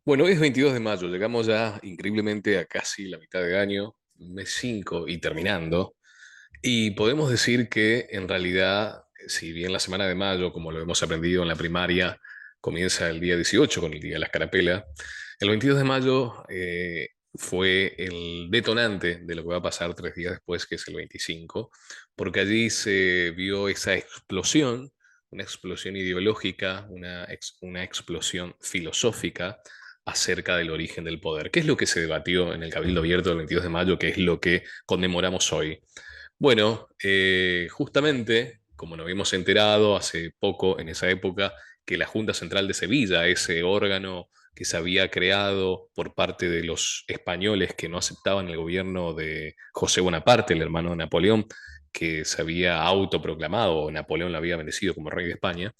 Bueno, hoy es 22 de mayo, llegamos ya increíblemente a casi la mitad de año, mes 5 y terminando, y podemos decir que en realidad, si bien la semana de mayo, como lo hemos aprendido en la primaria, comienza el día 18 con el Día de la Escarapela, el 22 de mayo fue el detonante de lo que va a pasar 3 días después, que es el 25, porque allí se vio esa explosión, una explosión ideológica, una explosión filosófica acerca del origen del poder. ¿Qué es lo que se debatió en el Cabildo Abierto del 22 de mayo? ¿Qué es lo que conmemoramos hoy? Bueno, justamente, como nos habíamos enterado hace poco, en esa época, que la Junta Central de Sevilla, ese órgano que se había creado por parte de los españoles que no aceptaban el gobierno de José Bonaparte, el hermano de Napoleón, que se había autoproclamado, o Napoleón lo había bendecido como rey de España,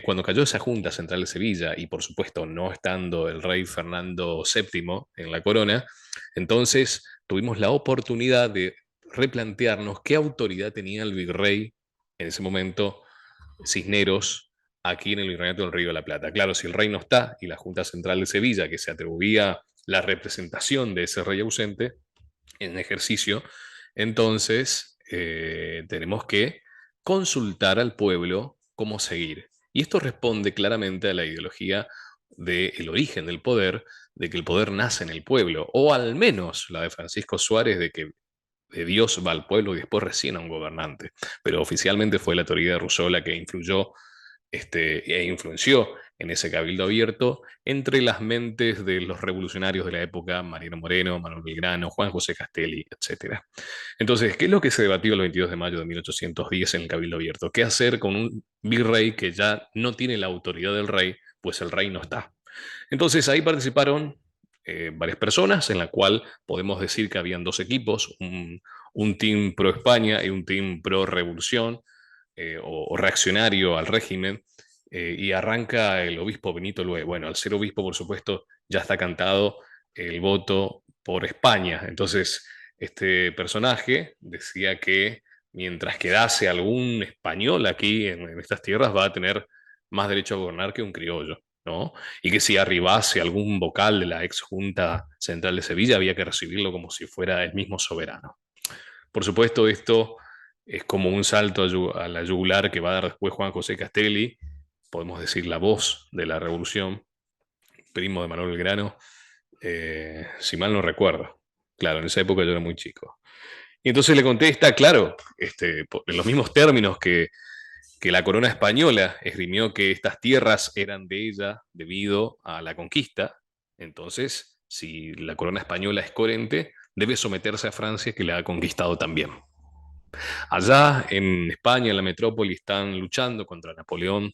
cuando cayó esa Junta Central de Sevilla, y por supuesto no estando el rey Fernando VII en la corona, entonces tuvimos la oportunidad de replantearnos qué autoridad tenía el virrey en ese momento, Cisneros, aquí en el Virreinato del Río de la Plata. Claro, si el rey no está y la Junta Central de Sevilla, que se atribuía la representación de ese rey ausente en ejercicio, entonces tenemos que consultar al pueblo cómo seguir. Y esto responde claramente a la ideología del origen del poder, de que el poder nace en el pueblo, o al menos la de Francisco Suárez, de que de Dios va al pueblo y después recién a un gobernante. Pero oficialmente fue la teoría de Rousseau la que influyó e influenció en ese cabildo abierto entre las mentes de los revolucionarios de la época, Mariano Moreno, Manuel Belgrano, Juan José Castelli, etcétera. Entonces, ¿qué es lo que se debatió el 22 de mayo de 1810 en el cabildo abierto? ¿Qué hacer con un virrey que ya no tiene la autoridad del rey, pues el rey no está? Entonces ahí participaron varias personas, en la cual podemos decir que habían dos equipos, un team pro España y un team pro revolución o reaccionario al régimen, y arranca el obispo Benito Luego. Bueno, al ser obispo, por supuesto, ya está cantado el voto por España. Entonces, este personaje decía que mientras quedase algún español aquí en estas tierras, va a tener más derecho a gobernar que un criollo, ¿no? Y que si arribase algún vocal de la ex Junta Central de Sevilla, había que recibirlo como si fuera el mismo soberano. Por supuesto, esto es como un salto a la yugular que va a dar después Juan José Castelli, podemos decir la voz de la revolución, primo de Manuel Belgrano, si mal no recuerdo. Claro, en esa época yo era muy chico. Y entonces le contesta, claro, en los mismos términos que la corona española esgrimió que estas tierras eran de ella debido a la conquista. Entonces, si la corona española es coherente, debe someterse a Francia, que la ha conquistado también. Allá en España, en la metrópoli, están luchando contra Napoleón.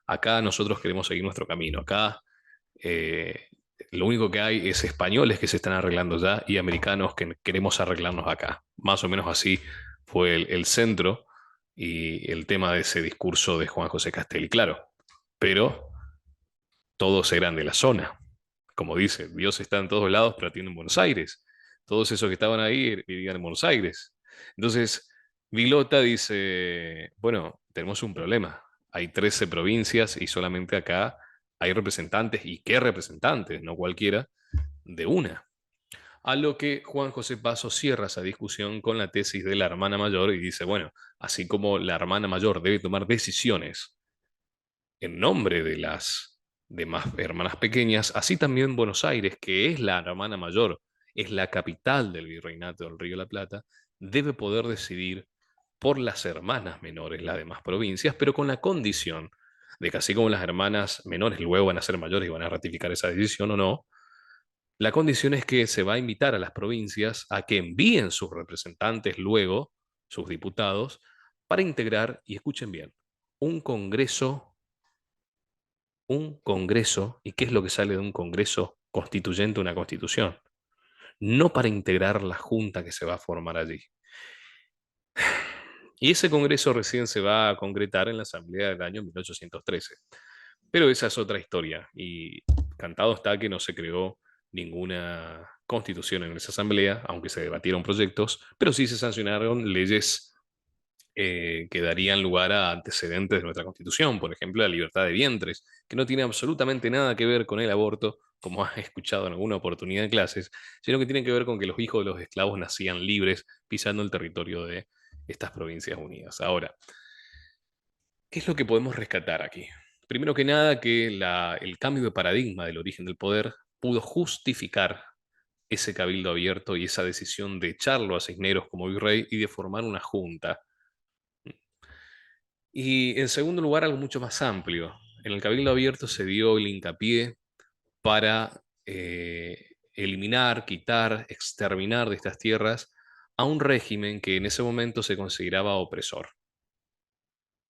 Acá nosotros queremos seguir nuestro camino. Acá eh, lo único que hay es españoles que se están arreglando ya y americanos que queremos arreglarnos acá. Más o menos así fue el centro y el tema de ese discurso de Juan José Castelli, claro. Pero todos eran de la zona. Como dice, Dios está en todos lados, pero tiene en Buenos Aires. Todos esos que estaban ahí vivían en Buenos Aires. Entonces, Vilota dice, bueno, tenemos un problema. Hay 13 provincias y solamente acá hay representantes, y qué representantes, no cualquiera, de una. A lo que Juan José Paso cierra esa discusión con la tesis de la hermana mayor y dice, bueno, así como la hermana mayor debe tomar decisiones en nombre de las demás hermanas pequeñas, así también Buenos Aires, que es la hermana mayor, es la capital del Virreinato del Río de la Plata, debe poder decidir por las hermanas menores, las demás provincias, pero con la condición de que así como las hermanas menores luego van a ser mayores y van a ratificar esa decisión o no, la condición es que se va a invitar a las provincias a que envíen sus representantes luego, sus diputados, para integrar, y escuchen bien, un congreso ¿y qué es lo que sale de un congreso constituyente, una constitución? No para integrar la junta que se va a formar allí. Y ese congreso recién se va a concretar en la Asamblea del año 1813. Pero esa es otra historia y cantado está que no se creó ninguna constitución en esa asamblea, aunque se debatieron proyectos, pero sí se sancionaron leyes que darían lugar a antecedentes de nuestra Constitución, por ejemplo, la libertad de vientres, que no tiene absolutamente nada que ver con el aborto, como has escuchado en alguna oportunidad en clases, sino que tiene que ver con que los hijos de los esclavos nacían libres pisando el territorio de estas provincias unidas. Ahora, ¿qué es lo que podemos rescatar aquí? Primero que nada, que el cambio de paradigma del origen del poder pudo justificar ese cabildo abierto y esa decisión de echarlo a Cisneros como virrey y de formar una junta. Y en segundo lugar, algo mucho más amplio. En el cabildo abierto se dio el hincapié para eliminar, quitar, exterminar de estas tierras a un régimen que en ese momento se consideraba opresor.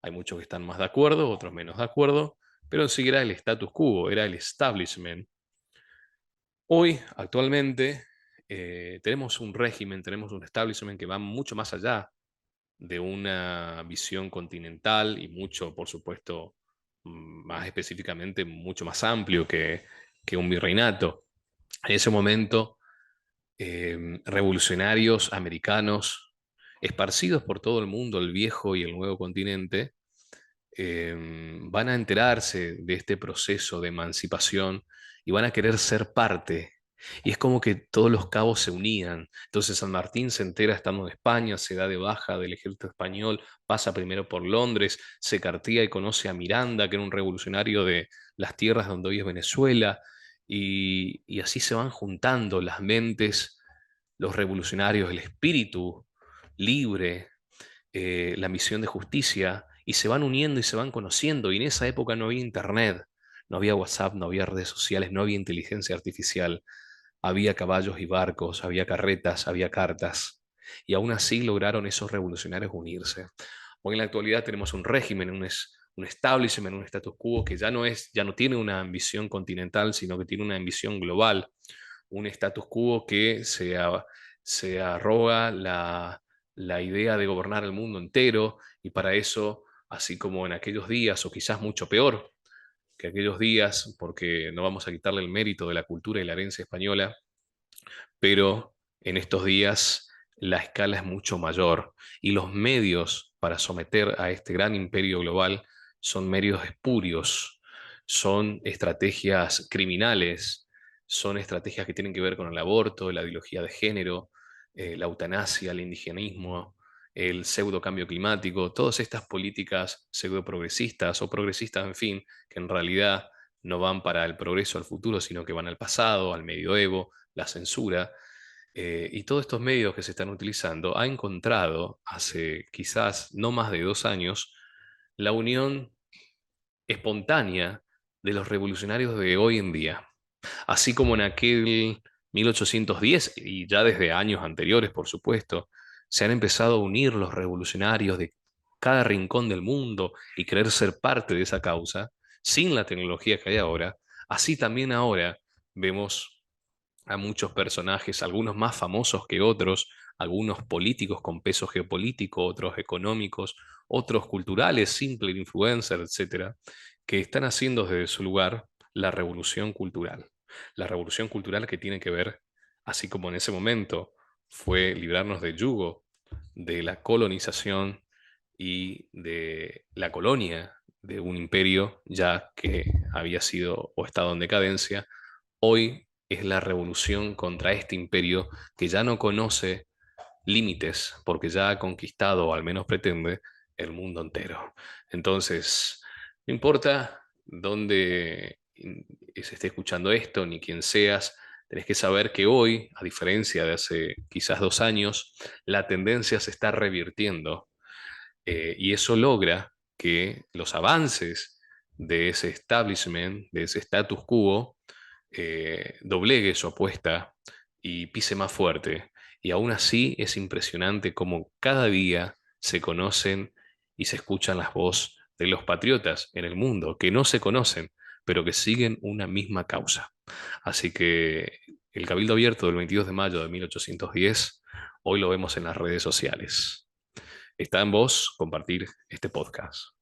Hay muchos que están más de acuerdo, otros menos de acuerdo, pero sí era el status quo, era el establishment. Hoy, actualmente, tenemos un régimen, tenemos un establishment que va mucho más allá de una visión continental y mucho, por supuesto, más específicamente, mucho más amplio que un virreinato. En ese momento, revolucionarios americanos esparcidos por todo el mundo, el viejo y el nuevo continente, van a enterarse de este proceso de emancipación y van a querer ser parte. Y es como que todos los cabos se unían. Entonces San Martín se entera estando en España, se da de baja del ejército español, pasa primero por Londres, se cartea y conoce a Miranda, que era un revolucionario de las tierras donde hoy es Venezuela, y así se van juntando las mentes, los revolucionarios, el espíritu libre, la misión de justicia y se van uniendo y se van conociendo. Y en esa época no había internet, no había WhatsApp, no había redes sociales, no había inteligencia artificial, había caballos y barcos, había carretas, había cartas. Y aún así lograron esos revolucionarios unirse. Hoy en la actualidad tenemos un régimen, un establishment, un status quo que ya no tiene una ambición continental, sino que tiene una ambición global, un status quo que se arroga la idea de gobernar el mundo entero y para eso, así como en aquellos días, o quizás mucho peor que aquellos días, porque no vamos a quitarle el mérito de la cultura y la herencia española, pero en estos días la escala es mucho mayor y los medios para someter a este gran imperio global son medios espurios, son estrategias criminales, son estrategias que tienen que ver con el aborto, la ideología de género, la eutanasia, el indigenismo, el pseudo cambio climático, todas estas políticas pseudo progresistas o progresistas, en fin, que en realidad no van para el progreso al futuro, sino que van al pasado, al medioevo, la censura, y todos estos medios que se están utilizando, ha encontrado hace quizás no más de 2 años la unión espontánea de los revolucionarios de hoy en día. Así como en aquel 1810 y ya desde años anteriores, por supuesto, se han empezado a unir los revolucionarios de cada rincón del mundo y querer ser parte de esa causa, sin la tecnología que hay ahora, así también ahora vemos a muchos personajes, algunos más famosos que otros, algunos políticos con peso geopolítico, otros económicos, otros culturales, simple influencer, etcétera, que están haciendo desde su lugar la revolución cultural. La revolución cultural que tiene que ver, así como en ese momento fue librarnos del yugo de la colonización y de la colonia de un imperio ya que había sido o estado en decadencia. Hoy es la revolución contra este imperio que ya no conoce límites porque ya ha conquistado, o al menos pretende, el mundo entero. Entonces, no importa dónde se esté escuchando esto, ni quién seas, tenés que saber que hoy, a diferencia de hace quizás 2 años, la tendencia se está revirtiendo, y eso logra que los avances de ese establishment, de ese status quo, doblegue su apuesta y pise más fuerte. Y aún así es impresionante cómo cada día se conocen y se escuchan las voces de los patriotas en el mundo, que no se conocen, pero que siguen una misma causa. Así que el Cabildo Abierto del 22 de mayo de 1810, hoy lo vemos en las redes sociales. Está en vos compartir este podcast.